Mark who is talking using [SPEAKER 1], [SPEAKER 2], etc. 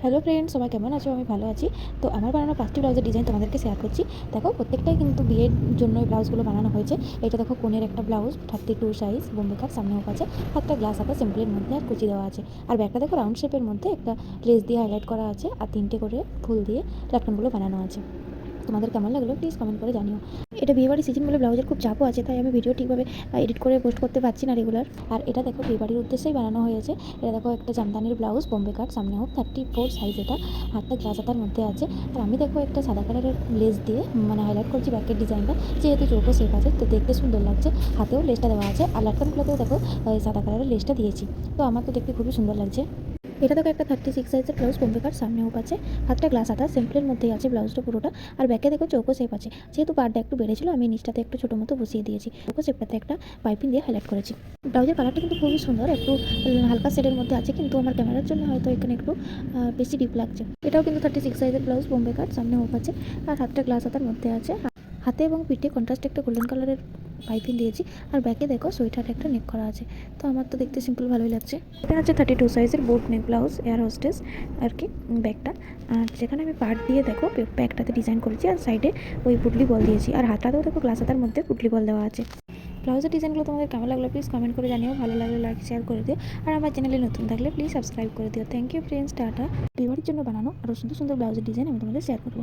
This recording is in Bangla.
[SPEAKER 1] হ্যালো ফ্রেন্ডস, সবাই কেমন আছো? আমি ভালো আছি। তো আমার বানানো 5টি ব্লাউজের ডিজাইন তোমাদেরকে শেয়ার করছি। দেখো, প্রত্যেকটাই কিন্তু বিয়ের জন্য এই ব্লাউজগুলো বানানো হয়েছে। এটা দেখো কোণের একটা ব্লাউজ, 32 সাইজ, বোম্বে কাট, সামনে হুক আছে, হাতটা গ্লাস হাতা সিম্পলের মধ্যে আর কুচি দেওয়া আছে। আর ব্যাকটা দেখো রাউন্ড শেপের মধ্যে একটা লেস দিয়ে হাইলাইট করা আছে আর 3টে করে ফুল দিয়ে লাটকানগুলো বানানো আছে। তোমাদের কেমন লাগলো প্লিজ কমেন্ট করে জানিও। এটা বিয়েবাড়ির সিজন বলে ব্লাউজের খুব চাপও আছে, তাই আমি ভিডিও ঠিকভাবে এডিট করে পোস্ট করতে পারছি না রেগুলার। আর এটা দেখো বিয়েবাড়ির উদ্দেশ্যেই বানানো হয়েছে। এটা দেখো একটা জামদানির ব্লাউজ, বোম্বে কাট, সামনে হোক, 34 সাইজ, এটা হাতটা গ্লাস হাতার মধ্যে আছে। আর আমি দেখো একটা সাদা কালারের লেস দিয়ে হাইলাইট করছি ব্যাকের ডিজাইনটা, যেহেতু চৌকো শেপ আছে তো দেখতে সুন্দর লাগছে। হাতেও লেসটা দেওয়া আছে আর লাটকানগুলোতেও দেখো সাদা কালারের লেসটা দিয়েছি। তো আমার তো দেখতে খুবই সুন্দর লাগছে। এটা দেখো একটা 36 সাইজের ব্লাউজ, বোম্বে কাট, সামনে হুক আছে, হাতটা গ্লাস হাতা, সিম্পলের মধ্যেই আছে ব্লাউজটা পুরোটা। আর ব্যাকে দেখো চৌকো শেপ আছে, যেহেতু পাড়টা একটু বেড়েছিল আমি নিচটাতে একটু ছোটো মতো বসিয়ে দিয়েছি। চৌকো শেপটাতে একটা পাইপিং দিয়ে হাইলাইট করেছি। ব্লাউজের কালারটা কিন্তু খুবই সুন্দর, একটু হালকা শেডের মধ্যে আছে, কিন্তু আমার ক্যামেরার জন্য হয়তো এখানে একটু বেশি ডিপ লাগছে। এটাও কিন্তু 36 সাইজের ব্লাউজ, বোম্বে কাট, সামনে হুক আছে আর হাতটা গ্লাস হাতার মধ্যে আছে। হাতে এবং পিঠে কন্ট্রাস্ট একটা গোল্ডেন কালারের পাইপিং দিয়েছি। আর ব্যাকে দেখো সোয়েটার একটা নেক করা আছে। তো আমার তো দেখতে সিম্পল ভালোই লাগছে। এটা হচ্ছে 32 সাইজের boat neck blouse, air hostess আর কি ব্যাগটা। আর যেখানে আমি পার্ট দিয়ে দেখো ব্যাগটাতে ডিজাইন করেছি আর সাইডে ওই পুটলি বল দিয়েছি। আর হাতাতেও দেখো গ্লাস হাতার মধ্যে পুটলি বল দেওয়া আছে। ব্লাউজের ডিজাইনগুলো তোমাদের কেমন লাগলো প্লিজ কমেন্ট করে জানিও। ভালো লাগলে লাইক শেয়ার করে দিও। আর আমার চ্যানেলে নতুন থাকলে প্লিজ সাবস্ক্রাইব করে দিও। Thank you friends, tata. বিয়েবাড়ির জন্য বানানো আরও সুন্দর সুন্দর ব্লাউজের ডিজাইন আমি তোমাদের শেয়ার করবো।